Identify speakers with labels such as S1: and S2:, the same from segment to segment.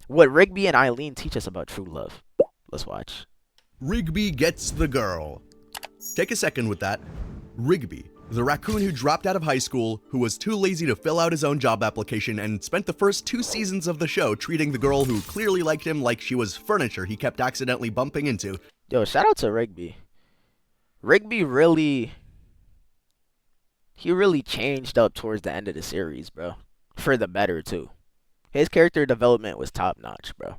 S1: What Rigby and Eileen teach us about true love. Let's watch.
S2: Rigby gets the girl. Take a second with that. Rigby, the raccoon who dropped out of high school, who was too lazy to fill out his own job application and spent the first 2 seasons of the show treating the girl who clearly liked him like she was furniture he kept accidentally bumping into.
S1: Yo, shout out to Rigby. Rigby really... He really changed up towards the end of the series, bro. For the better, too. His character development was top notch, bro.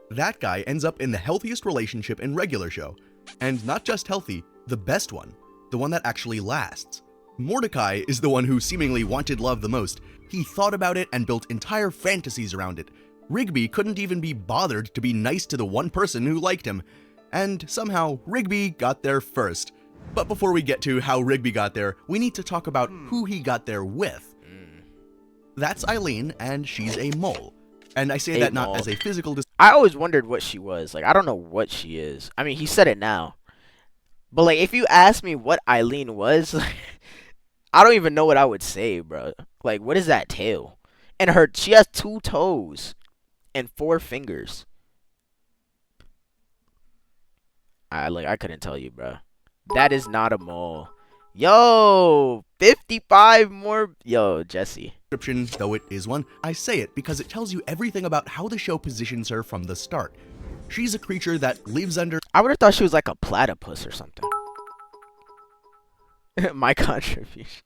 S2: That guy ends up in the healthiest relationship in regular show. And not just healthy, the best one. The one that actually lasts. Mordecai is the one who seemingly wanted love the most. He thought about it and built entire fantasies around it. Rigby couldn't even be bothered to be nice to the one person who liked him. And somehow, Rigby got there first. But before we get to how Rigby got there, we need to talk about who he got there with. That's Eileen, and she's a mole. And I say that not as a physical
S1: I always wondered what she was. Like, I don't know what she is. I mean, he said it now. But, like, if you ask me what Eileen was, I don't even know what I would say, bro. Like, what is that tail? And she has 2 toes and 4 fingers. I couldn't tell you, bro. That is not a mole. Yo, 55 more. Yo, Jesse.
S2: Description, though it is one, I say it because it tells you everything about how the show positions her from the start. She's a creature that lives under...
S1: I would have thought she was like a platypus or something. My contribution.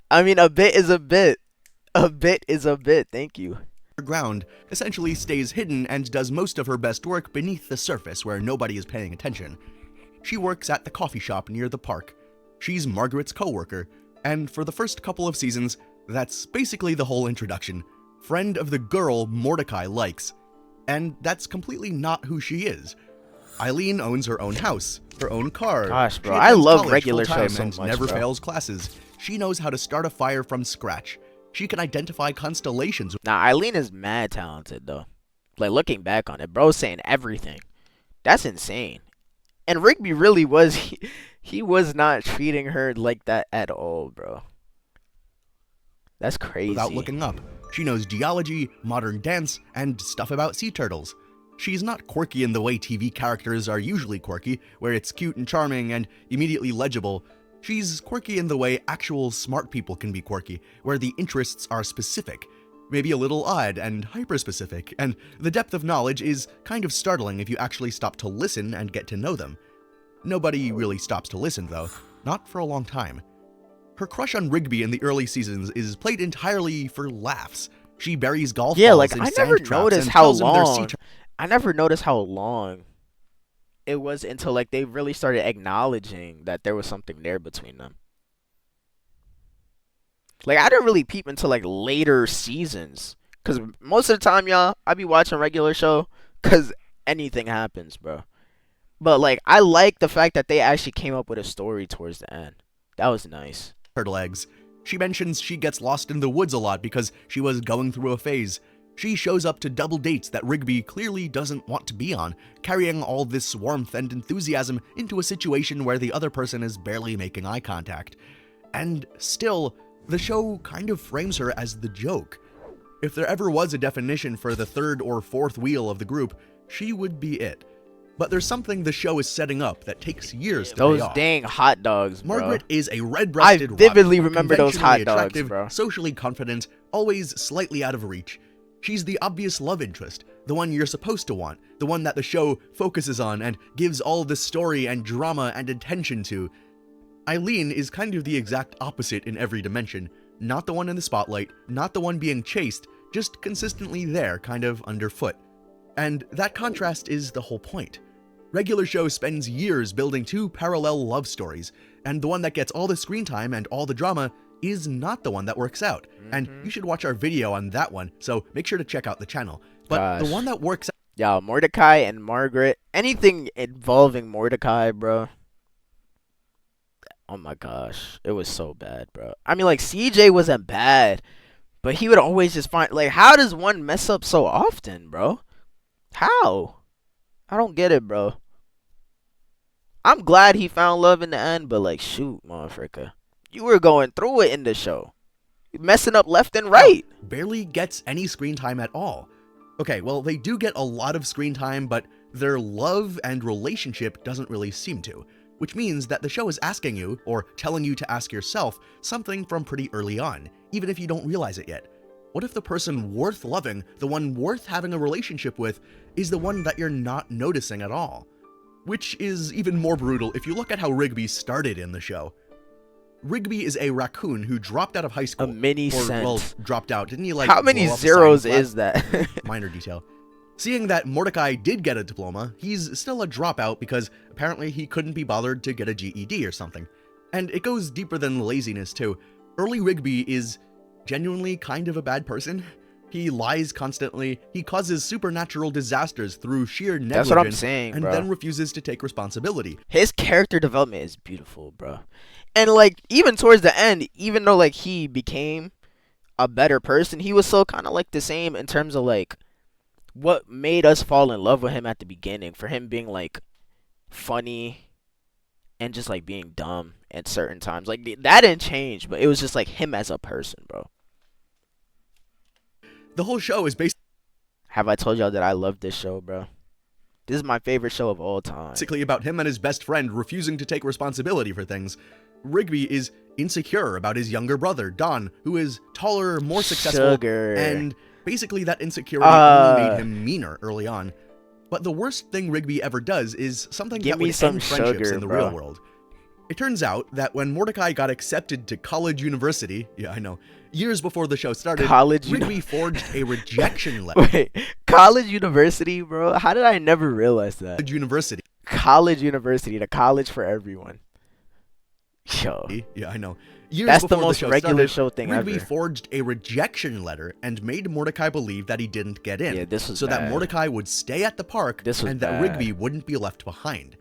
S1: I mean, a bit is a bit. A bit is a bit. Thank you.
S2: Ground, essentially stays hidden and does most of her best work beneath the surface where nobody is paying attention. She works at the coffee shop near the park. She's Margaret's co-worker, and for the first couple of seasons, that's basically the whole introduction. Friend of the girl Mordecai likes. And that's completely not who she is. Eileen owns her own house, her own car.
S1: Gosh, bro, I love regular shows so
S2: and
S1: much,
S2: never
S1: bro.
S2: fails classes. She knows how to start a fire from scratch. She can identify constellations.
S1: Now, Eileen is mad talented, though. Like, looking back on it, bro's saying everything. That's insane. And Rigby really was... He was not treating her like that at all, bro. That's crazy.
S2: Without looking up. She knows geology, modern dance, and stuff about sea turtles. She's not quirky in the way TV characters are usually quirky, where it's cute and charming and immediately legible. She's quirky in the way actual smart people can be quirky, where the interests are specific, maybe a little odd and hyper-specific, and the depth of knowledge is kind of startling if you actually stop to listen and get to know them. Nobody really stops to listen, though. Not for a long time. Her crush on Rigby in the early seasons is played entirely for laughs. She buries golf balls
S1: like,
S2: in
S1: I
S2: sand
S1: never
S2: traps
S1: noticed
S2: and
S1: how
S2: tells them they're sea
S1: long. I never noticed how long it was until, like, they really started acknowledging that there was something there between them. Like, I didn't really peep until, like, later seasons. Because most of the time, y'all, I be watching regular show because anything happens, bro. But, like, I like the fact that they actually came up with a story towards the end. That was nice.
S2: turtle eggs. She mentions she gets lost in the woods a lot because she was going through a phase. She shows up to double dates that Rigby clearly doesn't want to be on, carrying all this warmth and enthusiasm into a situation where the other person is barely making eye contact. And still, the show kind of frames her as the joke. If there ever was a definition for the third or fourth wheel of the group, she would be it. But there's something the show is setting up that takes years to pay
S1: Those
S2: off.
S1: dang hot dogs, bro.
S2: Margaret is a red-breasted
S1: I vividly
S2: rock,
S1: remember those hot
S2: conventionally
S1: dogs,
S2: attractive,
S1: bro.
S2: socially confident, always slightly out of reach. She's the obvious love interest, the one you're supposed to want, the one that the show focuses on and gives all the story and drama and attention to. Eileen is kind of the exact opposite in every dimension. Not the one in the spotlight, not the one being chased, just consistently there, kind of underfoot. And that contrast is the whole point. Regular show spends years building two parallel love stories, and the one that gets all the screen time and all the drama is not the one that works out. And you should watch our video on that one, so make sure to check out the channel. But the one that works out...
S1: Yeah, Mordecai and Margaret. Anything involving Mordecai, bro. Oh my gosh. It was so bad, bro. I mean, like, CJ wasn't bad, but he would always just find... Like, how does one mess up so often, bro? How? I don't get it, bro. I'm glad he found love in the end, but, like, shoot, motherfucker. You were going through it in the show. Messing up left and right.
S2: Barely gets any screen time at all. Okay, well, they do get a lot of screen time, but their love and relationship doesn't really seem to, which means that the show is asking you, or telling you to ask yourself, something from pretty early on, even if you don't realize it yet. What if the person worth loving, the one worth having a relationship with, is the one that you're not noticing at all? Which is even more brutal if you look at how Rigby started in the show. Rigby is a raccoon who dropped out of high school.
S1: A mini cent.
S2: Well, dropped out. Didn't he, like,
S1: how many
S2: blow up
S1: zeros
S2: science lab?
S1: is that?
S2: Minor detail. Seeing that Mordecai did get a diploma, he's still a dropout because apparently he couldn't be bothered to get a GED or something. And it goes deeper than laziness, too. Early Rigby is genuinely kind of a bad person. He lies constantly, he causes supernatural disasters through sheer negligence,
S1: That's what I'm saying,
S2: and
S1: bro.
S2: then refuses to take responsibility.
S1: His character development is beautiful, bro. And, like, even towards the end, even though, like, he became a better person, he was still kind of, like, the same in terms of, like, what made us fall in love with him at the beginning. For him being, like, funny and just, like, being dumb at certain times. Like, that didn't change, but it was just, like, him as a person, bro.
S2: The whole show is
S1: Have I told y'all that I love this show, bro? This is my favorite show of all time.
S2: basically about him and his best friend refusing to take responsibility for things. Rigby is insecure about his younger brother, Don, who is taller, more successful,
S1: Sugar.
S2: and basically that insecurity only made him meaner early on. But the worst thing Rigby ever does is something
S1: Give
S2: that
S1: me
S2: would
S1: some
S2: end friendships
S1: sugar,
S2: in the
S1: bro.
S2: real world. It turns out that when Mordecai got accepted to college university, yeah, I know, years before the show started, Rigby forged a rejection letter.
S1: Wait, college university, bro? How did I never realize that?
S2: College university.
S1: College university, the college for everyone. Yo,
S2: Yeah, I know. Years
S1: that's the
S2: before
S1: most
S2: show
S1: regular
S2: started,
S1: show thing
S2: Rigby
S1: ever.
S2: forged a rejection letter and made Mordecai believe that he didn't get in,
S1: Yeah, this was
S2: so that
S1: bad.
S2: Mordecai would stay at the park
S1: This was
S2: and that
S1: bad.
S2: Rigby wouldn't be left behind.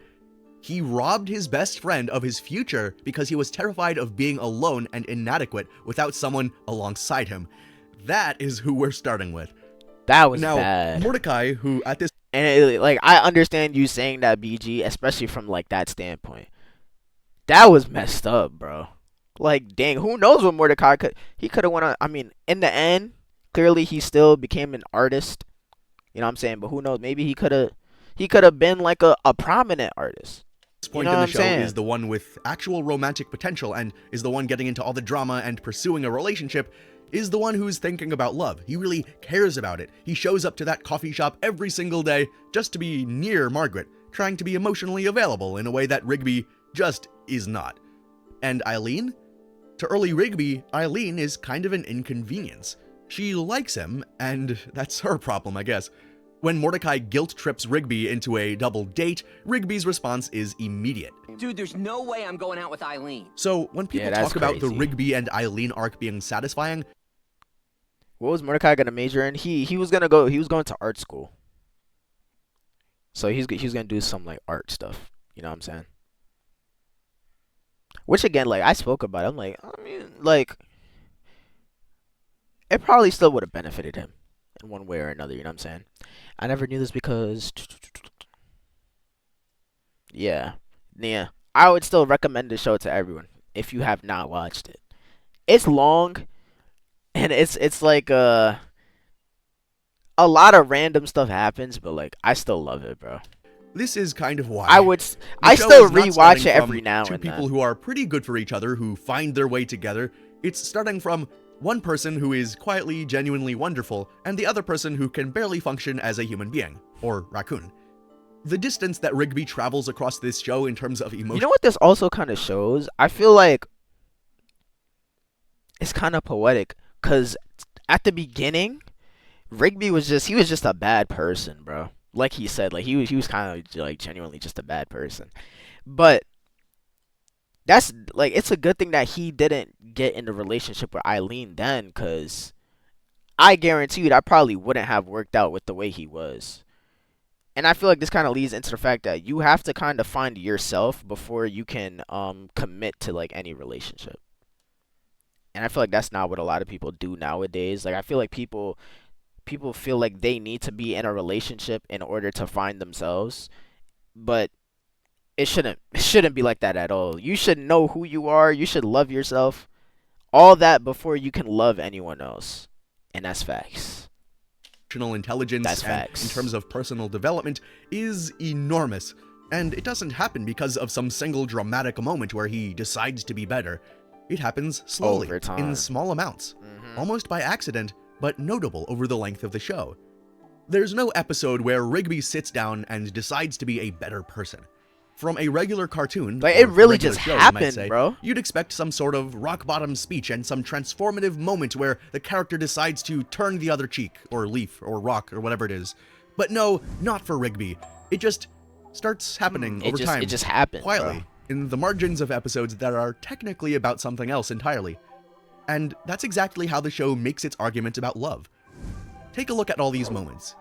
S2: He robbed his best friend of his future because he was terrified of being alone and inadequate without someone alongside him. That is who we're starting with.
S1: That was
S2: Now,
S1: bad.
S2: Mordecai, who at this
S1: And it, like, I understand you saying that, BG, especially from like that standpoint. That was messed up, bro. Like, dang, who knows what Mordecai could? He could have went on. I mean, in the end, clearly he still became an artist. You know what I'm saying? But who knows? Maybe he could have been like a prominent artist.
S2: point
S1: know
S2: in
S1: what
S2: the
S1: I'm
S2: show
S1: saying?
S2: is the one with actual romantic potential and is the one getting into all the drama and pursuing a relationship, is the one who's thinking about love. He really cares about it. He shows up to that coffee shop every single day just to be near Margaret, trying to be emotionally available in a way that Rigby just is not. And Eileen? To early Rigby, Eileen is kind of an inconvenience. She likes him, and that's her problem, I guess. When Mordecai guilt trips Rigby into a double date, Rigby's response is immediate.
S3: Dude, there's no way I'm going out with Eileen.
S2: So when people
S1: Yeah, that's
S2: talk about the
S1: crazy.
S2: Rigby and Eileen arc being satisfying,
S1: What was Mordecai gonna major in? He was going to art school. So he's gonna do some like art stuff. You know what I'm saying? Which again, like I spoke about, I'm like, I mean, like it probably still would have benefited him in one way or another. You know what I'm saying? I never knew this because, yeah, I would still recommend the show to everyone if you have not watched it. It's long, and it's like a lot of random stuff happens, but like I still love it, bro.
S2: this is kind of why.
S1: I
S2: The show
S1: still
S2: is not
S1: rewatch
S2: starting
S1: it every
S2: from
S1: now
S2: two
S1: and
S2: people
S1: then.
S2: who are pretty good for each other, who find their way together. It's starting from one person who is quietly, genuinely wonderful, and the other person who can barely function as a human being, or raccoon. The distance that Rigby travels across this show in terms of emotion.
S1: You know what this also kind of shows? I feel like it's kind of poetic because at the beginning, Rigby was just a bad person, bro. Like he said, like he was kind of like genuinely just a bad person. But that's like it's a good thing that he didn't get in a relationship with Eileen then, because I guarantee you that probably wouldn't have worked out with the way he was. And I feel like this kind of leads into the fact that you have to kind of find yourself before you can commit to like any relationship. And I feel like that's not what a lot of people do nowadays. Like I feel like people feel like they need to be in a relationship in order to find themselves, but it shouldn't be like that at all. You should know who you are. You should love yourself. All that before you can love anyone else. And that's facts.
S2: intelligence
S1: That's
S2: and
S1: facts.
S2: in terms of personal development is enormous. And it doesn't happen because of some single dramatic moment where he decides to be better. It happens slowly,
S1: Over time.
S2: in small amounts, almost by accident, but notable over the length of the show. There's no episode where Rigby sits down and decides to be a better person. From a regular cartoon,
S1: Like,
S2: or
S1: it really
S2: regular
S1: just
S2: show, you might
S1: happened,
S2: say,
S1: bro.
S2: you'd expect some sort of rock-bottom speech and some transformative moment where the character decides to turn the other cheek, or leaf, or rock, or whatever it is. But no, not for Rigby. It just starts happening over time.
S1: It just happened,
S2: quietly,
S1: bro.
S2: in the margins of episodes that are technically about something else entirely. And that's exactly how the show makes its argument about love. Take a look at all these moments.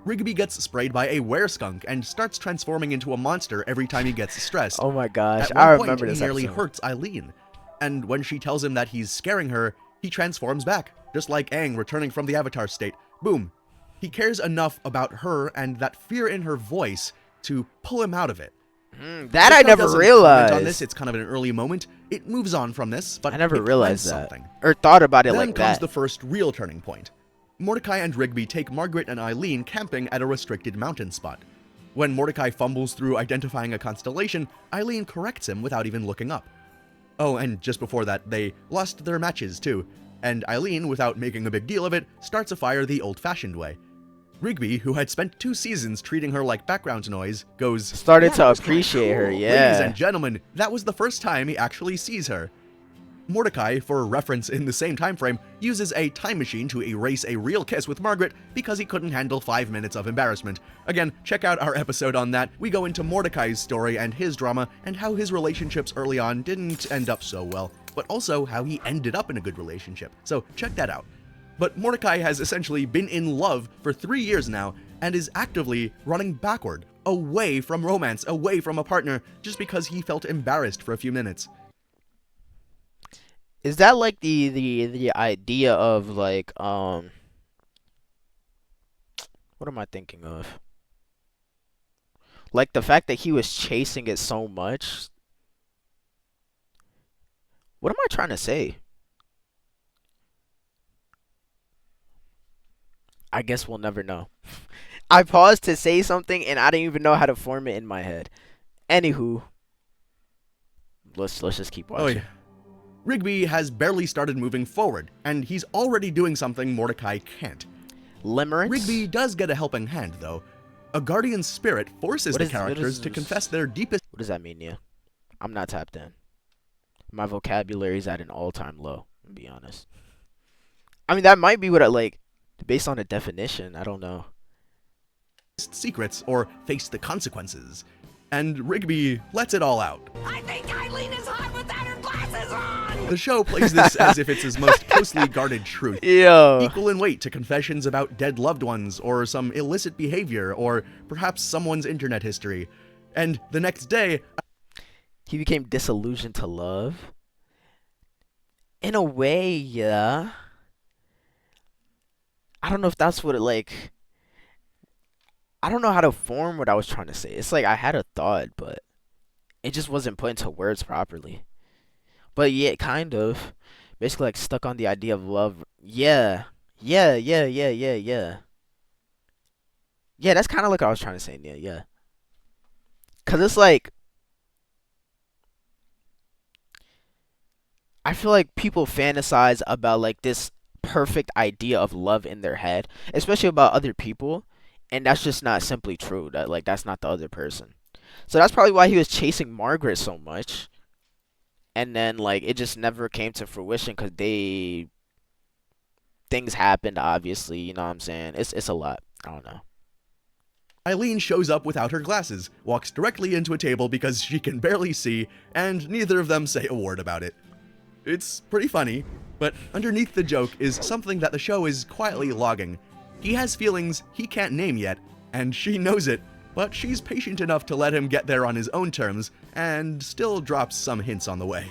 S2: Rigby gets sprayed by a were-skunk and starts transforming into a monster every time he gets stressed.
S1: Oh my gosh,
S2: At one
S1: I
S2: point,
S1: remember
S2: he
S1: this
S2: nearly
S1: episode.
S2: hurts Eileen. And when she tells him that he's scaring her, he transforms back, just like Aang returning from the Avatar state. Boom. He cares enough about her and that fear in her voice to pull him out of it.
S1: That
S2: The
S1: I
S2: show
S1: never
S2: doesn't
S1: realized.
S2: comment on this. It's kind of an early moment. It moves on from this, but
S1: I never
S2: it
S1: realized
S2: plans
S1: that.
S2: something.
S1: Or thought about it
S2: Then
S1: like
S2: comes
S1: that.
S2: the first real turning point. Mordecai and Rigby take Margaret and Eileen camping at a restricted mountain spot. When Mordecai fumbles through identifying a constellation, Eileen corrects him without even looking up. Oh, and just before that, they lost their matches too, and Eileen, without making a big deal of it, starts a fire the old-fashioned way. Rigby, who had spent 2 seasons treating her like background noise, goes,
S1: Started
S2: "Yeah,
S1: to
S2: that was kinda
S1: appreciate her,
S2: cool."
S1: yeah.
S2: Ladies and gentlemen, that was the first time he actually sees her. Mordecai, for reference in the same time frame, uses a time machine to erase a real kiss with Margaret because he couldn't handle 5 minutes of embarrassment. Again, check out our episode on that. We go into Mordecai's story and his drama and how his relationships early on didn't end up so well, but also how he ended up in a good relationship. So check that out. But Mordecai has essentially been in love for 3 years now and is actively running backward, away from romance, away from a partner, just because he felt embarrassed for a few minutes.
S1: Is that like the idea of like what am I thinking of? Like the fact that he was chasing it so much. What am I trying to say? I guess we'll never know. I paused to say something and I didn't even know how to form it in my head. Anywho, let's just keep watching.
S2: Oh yeah. Rigby has barely started moving forward, and he's already doing something Mordecai can't.
S1: Limerence?
S2: Rigby does get a helping hand, though. A guardian spirit forces
S1: What
S2: the
S1: is- what
S2: characters
S1: is
S2: to
S1: this?
S2: confess their deepest
S1: What does that mean, yeah? I'm not tapped in. My vocabulary's at an all-time low, to be honest. I mean, that might be what I like, based on a definition. I don't know.
S2: secrets or face the consequences. And Rigby lets it all out.
S3: I think Eileen is hot without her glasses on!
S2: The show plays this as if it's his most closely guarded truth.
S1: Yo.
S2: Equal in weight to confessions about dead loved ones, or some illicit behavior, or perhaps someone's internet history. And the next day,
S1: He became disillusioned to love. In a way, yeah. I don't know if that's what it like. I don't know how to form what I was trying to say. It's like I had a thought, but it just wasn't put into words properly. But yeah, kind of. Basically, like stuck on the idea of love. Yeah. Yeah. Yeah, that's kind of like what I was trying to say. Yeah. Because it's like, I feel like people fantasize about like this perfect idea of love in their head, especially about other people, and that's just not simply true. That's not the other person. So that's probably why he was chasing Margaret so much, and then like it just never came to fruition because things happened. Obviously, you know what I'm saying. It's a lot. I don't know.
S2: Eileen shows up without her glasses, walks directly into a table because she can barely see, and neither of them say a word about it. It's pretty funny, but underneath the joke is something that the show is quietly logging. He has feelings he can't name yet, and she knows it, but she's patient enough to let him get there on his own terms, and still drops some hints on the way.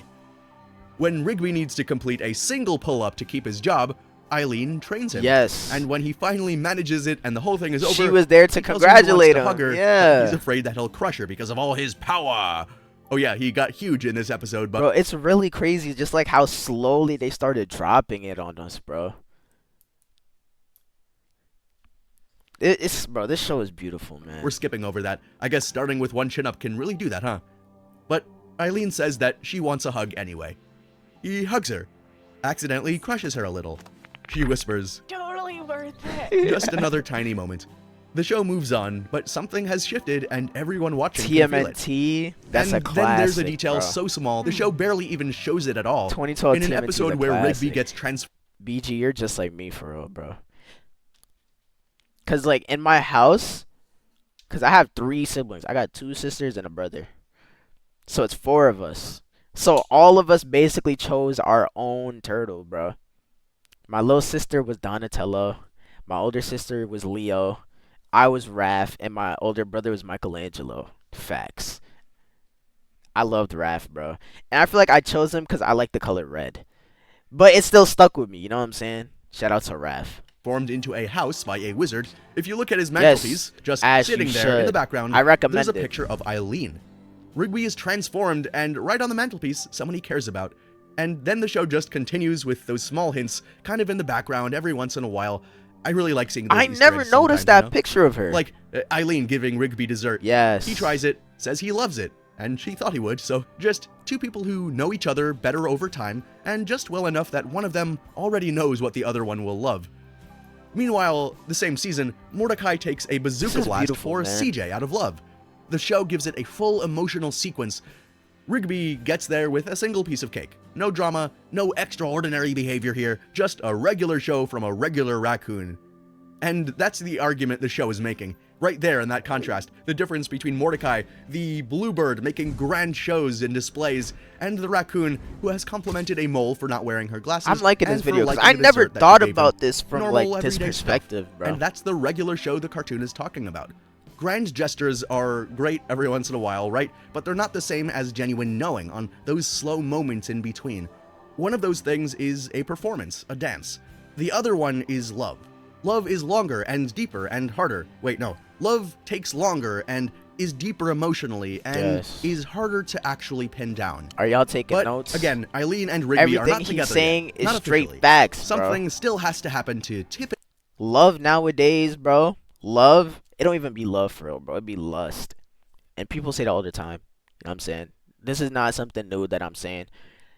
S2: When Rigby needs to complete a single pull-up to keep his job, Eileen trains him.
S1: Yes.
S2: And when he finally manages it and the whole thing is over,
S1: She was there to
S2: he tells her he wants
S1: congratulate
S2: to
S1: him.
S2: hug her, but
S1: Yeah.
S2: he's afraid that he'll crush her because of all his power. Oh yeah, he got huge in this episode, but
S1: Bro, it's really crazy just like how slowly they started dropping it on us, bro. It's bro, this show is beautiful, man.
S2: We're skipping over that. I guess starting with one chin up can really do that, huh? But Eileen says that she wants a hug anyway. He hugs her, accidentally crushes her a little. She whispers,
S3: Totally worth it.
S2: just another tiny moment. The show moves on, but something has shifted and everyone watching can feel it.
S1: TMNT, that's
S2: and
S1: a classic,
S2: then there's a detail
S1: bro.
S2: so small, the show barely even shows it at all.
S1: 2012
S2: in an
S1: TMNT 's
S2: episode
S1: a
S2: where Rigby
S1: classic.
S2: gets transformed.
S1: BG, you're just like me for real, bro. Cause like in my house, cause I have 3 siblings. I got 2 sisters and a brother. So it's 4 of us. So all of us basically chose our own turtle, bro. My little sister was Donatello. My older sister was Leo. I was Raph, and my older brother was Michelangelo. Facts. I loved Raph, bro. And I feel like I chose him because I like the color red. But it still stuck with me, you know what I'm saying? Shout out to Raph.
S2: Formed into a house by a wizard. If you look at his mantelpiece, just
S1: as
S2: sitting
S1: you
S2: there in
S1: should.
S2: the background,
S1: I recommend
S2: there's a
S1: it.
S2: picture of Eileen. Rigby is transformed, and right on the mantelpiece, someone he cares about. And then the show just continues with those small hints, kind of in the background every once in a while. I really like seeing those
S1: I
S2: Easter
S1: never
S2: eggs
S1: noticed
S2: sometimes,
S1: that
S2: you know?
S1: picture of her.
S2: Like Eileen giving Rigby dessert.
S1: Yes.
S2: He tries it, says he loves it, and she thought he would, so just 2 people who know each other better over time, and just well enough that one of them already knows what the other one will love. Meanwhile, the same season, Mordecai takes a bazooka
S1: is
S2: blast
S1: beautiful,
S2: for
S1: man.
S2: CJ out of love. The show gives it a full emotional sequence. Rigby gets there with a single piece of cake. No drama, no extraordinary behavior here, just a regular show from a regular raccoon. And that's the argument the show is making. Right there in that contrast, the difference between Mordecai, the bluebird making grand shows and displays, and the raccoon who has complimented a mole for not wearing her glasses.
S1: I'm liking this
S2: and for
S1: video because
S2: liking
S1: I
S2: the
S1: never
S2: dessert that
S1: thought
S2: she gave him.
S1: about this from
S2: Normal,
S1: like this
S2: everyday
S1: perspective,
S2: stuff.
S1: bro.
S2: And that's the regular show the cartoon is talking about. Grand gestures are great every once in a while, right? But they're not the same as genuine knowing on those slow moments in between. One of those things is a performance, a dance. The other one is love. Love is longer and deeper and harder. Wait, no. Love takes longer and is deeper emotionally and
S1: Yes.
S2: is harder to actually pin down.
S1: Are y'all taking
S2: But
S1: notes?
S2: again, Eileen and Rigby are
S1: Everything
S2: not
S1: he's
S2: together
S1: saying
S2: yet.
S1: is
S2: Not
S1: straight
S2: officially.
S1: facts, bro.
S2: Something still has to happen to tip it.
S1: Love nowadays, bro. Love, it don't even be love for real, bro. It be lust. And people say that all the time. You know what I'm saying? This is not something new that I'm saying.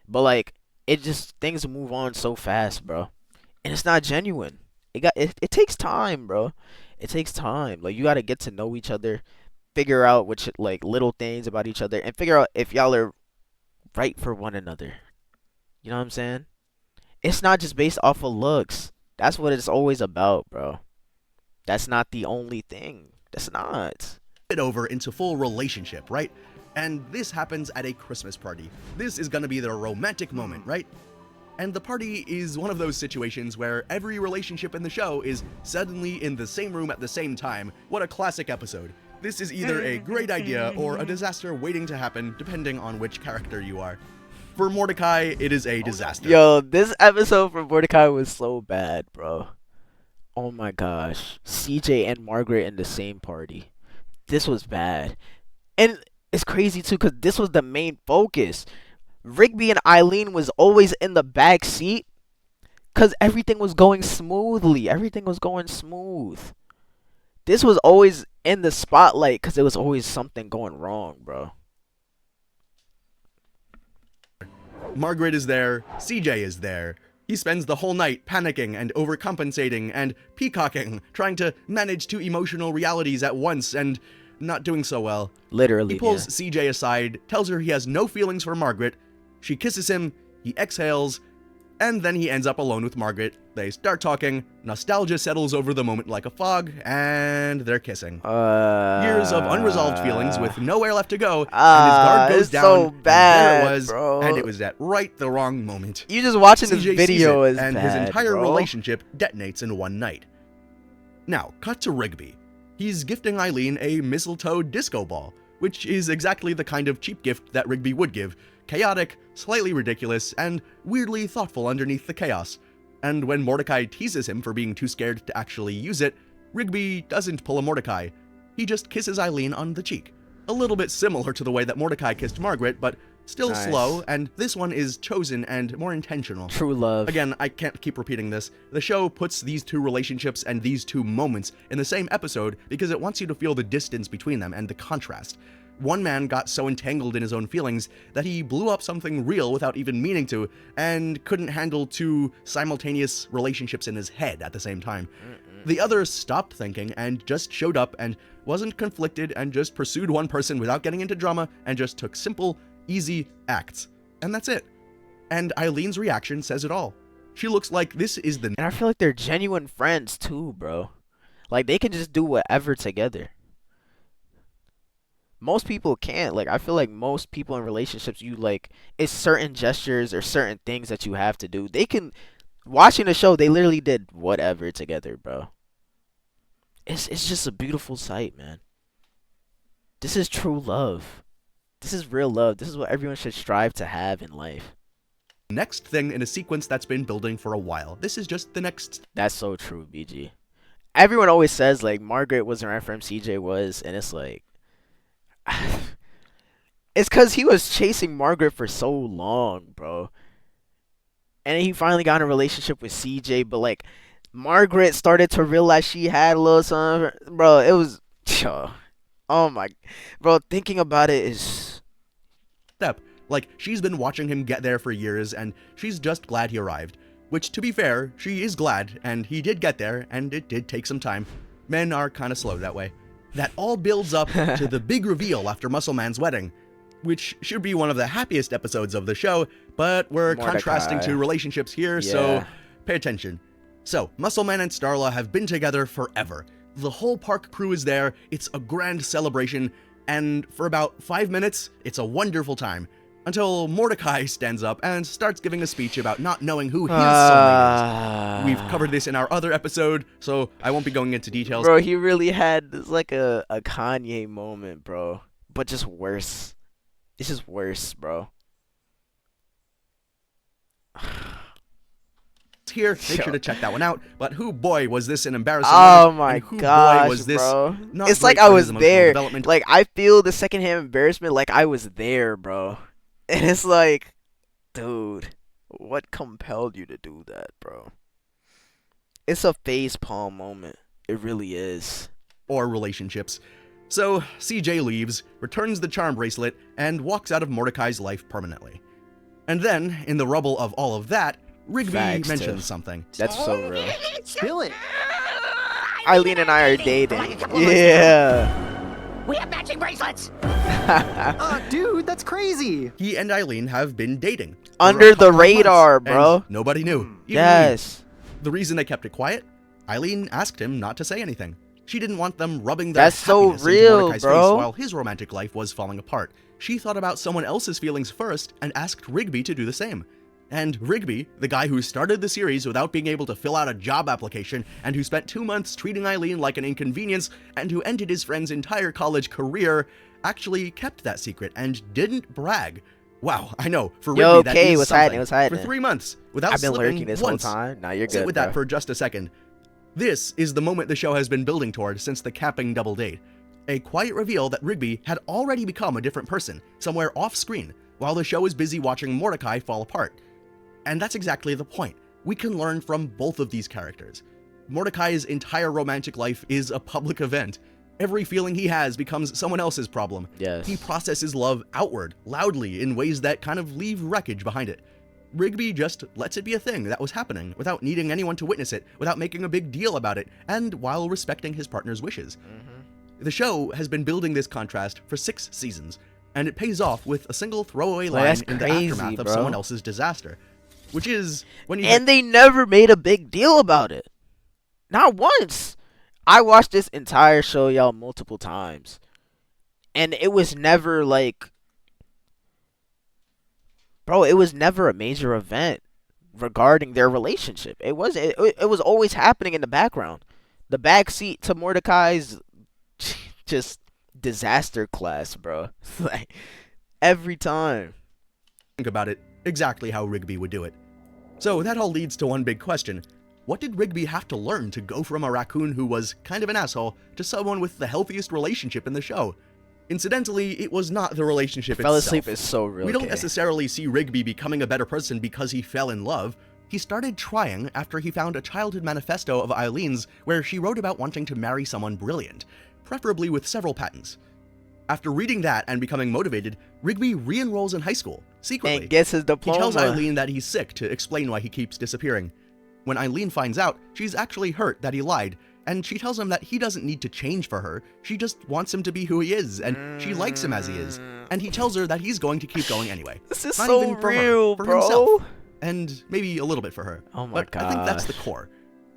S1: But like, it just, things move on so fast, bro. And it's not genuine. It takes time, bro. It takes time. Like, you gotta get to know each other, figure out which like little things about each other, and figure out if y'all are right for one another. You know what I'm saying? It's not just based off of looks. That's what it's always about, bro. That's not the only thing. That's not.
S2: It over into full relationship, right? And this happens at a Christmas party. This is gonna be their romantic moment, right? And the party is one of those situations where every relationship in the show is suddenly in the same room at the same time. What a classic episode. This is either a great idea or a disaster waiting to happen, depending on which character you are. For Mordecai, it is a disaster.
S1: Yo, this episode from Mordecai was so bad, bro. Oh my gosh. CJ and Margaret in the same party. This was bad. And it's crazy too, because this was the main focus. Rigby and Eileen was always in the back seat because everything was going smoothly. Everything was going smooth. This was always in the spotlight because there was always something going wrong, bro.
S2: Margaret is there, CJ is there. He spends the whole night panicking and overcompensating and peacocking, trying to manage 2 emotional realities at once and not doing so well.
S1: Literally.
S2: He pulls
S1: yeah.
S2: CJ aside, tells her he has no feelings for Margaret. She kisses him, he exhales, and then he ends up alone with Margaret. They start talking, nostalgia settles over the moment like a fog, and they're kissing. Years of unresolved feelings with nowhere left to go, and his guard goes
S1: it's
S2: down,
S1: so
S2: and
S1: bad,
S2: there it was,
S1: bro.
S2: and it was at right the wrong moment.
S1: You just watching this
S2: CJ
S1: video
S2: sees
S1: is
S2: it, and
S1: bad,
S2: his entire
S1: bro.
S2: relationship detonates in one night. Now, cut to Rigby. He's gifting Eileen a mistletoe disco ball, which is exactly the kind of cheap gift that Rigby would give. Chaotic, slightly ridiculous, and weirdly thoughtful underneath the chaos. And when Mordecai teases him for being too scared to actually use it, Rigby doesn't pull a Mordecai. He just kisses Eileen on the cheek. A little bit similar to the way that Mordecai kissed Margaret, but Still
S1: Nice.
S2: slow, and this one is chosen and more intentional.
S1: True love.
S2: Again, I can't keep repeating this. The show puts these two relationships and these two moments in the same episode because it wants you to feel the distance between them and the contrast. One man got so entangled in his own feelings that he blew up something real without even meaning to, and couldn't handle two simultaneous relationships in his head at the same time. The other stopped thinking and just showed up and wasn't conflicted and just pursued one person without getting into drama and just took simple, easy acts. And that's it. And Eileen's reaction says it all. She looks like this is the...
S1: And I feel like they're genuine friends too, bro. Like, they can just do whatever together. Most people can't. Like, I feel like most people in relationships, it's certain gestures or certain things that you have to do. They can, watching the show, they literally did whatever together, bro. It's just a beautiful sight, man. This is true love. This is real love. This is what everyone should strive to have in life.
S2: next thing in a sequence that's been building for a while. This is just the next...
S1: That's so true, BG. Everyone always says, like, Margaret wasn't right for him, CJ was, and it's like... it's because he was chasing Margaret for so long, bro. And he finally got in a relationship with CJ, but, like, Margaret started to realize she had a little something. Bro, it was... Oh, my... Bro, thinking about it is...
S2: step. Like, she's been watching him get there for years, and she's just glad he arrived. Which, to be fair, she is glad, and he did get there, and it did take some time. Men are kinda slow that way. That all builds up to the big reveal after Muscle Man's wedding, which should be one of the happiest episodes of the show, but we're
S1: Mordecai.
S2: contrasting two relationships here, so pay attention. So, Muscle Man and Starla have been together forever. The whole park crew is there, it's a grand celebration, and for about 5 minutes, it's a wonderful time. Until Mordecai stands up and starts giving a speech about not knowing who his soulmate is. We've covered this in our other episode, so I won't be going into details.
S1: Bro, he really had this, like, a Kanye moment, bro. But just worse. It's just worse, bro.
S2: Here, make sure to check that one out. But who boy was this an embarrassing
S1: Oh
S2: moment,
S1: my
S2: and who
S1: gosh,
S2: boy was this
S1: bro.
S2: not
S1: It's
S2: great
S1: like I
S2: for
S1: was
S2: his emotional
S1: there.
S2: development.
S1: Like, I feel the secondhand embarrassment like I was there, bro. And it's like, dude, what compelled you to do that, bro? It's a facepalm moment. It really is.
S2: Or relationships. So, CJ leaves, returns the charm bracelet, and walks out of Mordecai's life permanently. And then, in the rubble of all of that, Rigby
S1: Facts,
S2: mentions
S1: too.
S2: something.
S1: That's so real.
S3: Spill it.
S1: Eileen and I are dating. Yeah.
S3: We have matching bracelets.
S4: Dude, that's crazy.
S2: He and Eileen have been dating. for
S1: Under
S2: a
S1: the
S2: couple of
S1: radar,
S2: months,
S1: bro.
S2: and nobody knew. Even me.
S1: Yes.
S2: The reason they kept it quiet? Eileen asked him not to say anything. She didn't want them rubbing their
S1: That's so
S2: happiness into
S1: real,
S2: Mordecai's
S1: bro.
S2: face while his romantic life was falling apart. She thought about someone else's feelings first and asked Rigby to do the same. And Rigby, the guy who started the series without being able to fill out a job application and who spent 2 months treating Eileen like an inconvenience and who ended his friend's entire college career, actually kept that secret and didn't brag. Wow, I know, for Rigby
S1: Yo,
S2: that
S1: okay,
S2: is
S1: what's
S2: something.
S1: happening, what's happening?
S2: For 3 months, without
S1: I've been
S2: slipping
S1: lurking this
S2: once.
S1: whole time. Now you're good,
S2: Sit with that
S1: bro.
S2: for just a second. This is the moment the show has been building toward since the camping double date. A quiet reveal that Rigby had already become a different person, somewhere off-screen, while the show is busy watching Mordecai fall apart. And that's exactly the point. We can learn from both of these characters. Mordecai's entire romantic life is a public event. Every feeling he has becomes someone else's problem.
S1: Yes.
S2: He processes love outward, loudly, in ways that kind of leave wreckage behind it. Rigby just lets it be a thing that was happening without needing anyone to witness it, without making a big deal about it, and while respecting his partner's wishes. The show has been building this contrast for 6 seasons, and it pays off with a single throwaway line
S1: that's
S2: in the
S1: crazy,
S2: aftermath of
S1: bro.
S2: someone else's disaster. Which is, when you...
S1: And they never made a big deal about it. Not once. I watched this entire show, y'all, multiple times. And it was never like... Bro, it was never a major event regarding their relationship. It was always happening in the background. The backseat to Mordecai's just disaster class, bro. Like, every time.
S2: think about it exactly how Rigby would do it. So that all leads to one big question. What did Rigby have to learn to go from a raccoon who was kind of an asshole to someone with the healthiest relationship in the show? Incidentally, it was not the relationship
S1: Fell
S2: itself.
S1: asleep is so real.
S2: We don't
S1: gay.
S2: necessarily see Rigby becoming a better person because he fell in love. He started trying after he found a childhood manifesto of Eileen's where she wrote about wanting to marry someone brilliant, preferably with several patents. After reading that and becoming motivated, Rigby re-enrolls in high school, secretly.
S1: And gets his
S2: He
S1: diploma.
S2: tells Eileen that he's sick to explain why he keeps disappearing. When Eileen finds out, she's actually hurt that he lied, and she tells him that he doesn't need to change for her, she just wants him to be who he is, and she likes him as he is. And he tells her that he's going to keep going anyway.
S1: This is
S2: Not
S1: so
S2: even for
S1: real,
S2: her, for
S1: bro.
S2: himself. And maybe a little bit for her.
S1: Oh my
S2: but I think that's the
S1: gosh.
S2: core.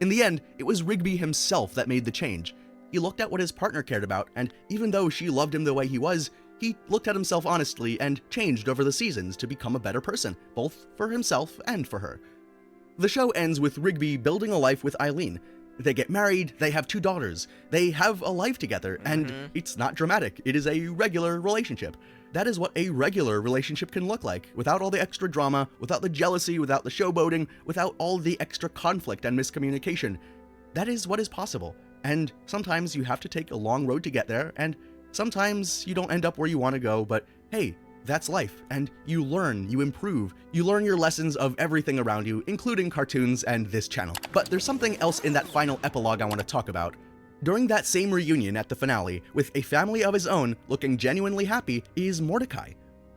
S2: In the end, it was Rigby himself that made the change. He looked at what his partner cared about, and even though she loved him the way he was, he looked at himself honestly and changed over the seasons to become a better person, both for himself and for her. The show ends with Rigby building a life with Eileen. They get married, they have 2 daughters, they have a life together, and it's not dramatic, it is a regular relationship. That is what a regular relationship can look like, without all the extra drama, without the jealousy, without the showboating, without all the extra conflict and miscommunication. That is what is possible, and sometimes you have to take a long road to get there, and sometimes you don't end up where you want to go, but hey, that's life, and you learn, you improve, you learn your lessons of everything around you, including cartoons and this channel. But there's something else in that final epilogue I want to talk about. During that same reunion at the finale, with a family of his own looking genuinely happy, is Mordecai.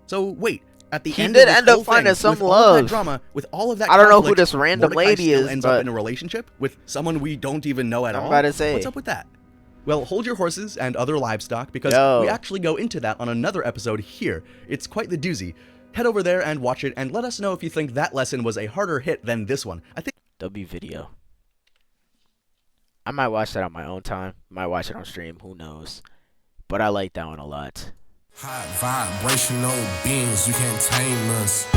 S2: So wait, at the
S1: He
S2: end
S1: did
S2: of this
S1: end up
S2: whole
S1: finding
S2: thing,
S1: some
S2: with all of that
S1: love.
S2: drama, with all of that
S1: I don't know who
S2: conflict,
S1: this random
S2: Mordecai
S1: lady
S2: still
S1: is,
S2: ends
S1: but
S2: up in a relationship with someone we don't even know at
S1: I'm
S2: all.
S1: about to say.
S2: What's up with that? Well, hold your horses and other livestock, because
S1: Yo.
S2: we actually go into that on another episode here. It's quite the doozy. Head over there and watch it, and let us know if you think that lesson was a harder hit than this one. I think
S1: W video. I might watch that on my own time. Might watch it on stream. Who knows? But I like that one a lot.
S5: Hot vibrational beings, you can't tame us.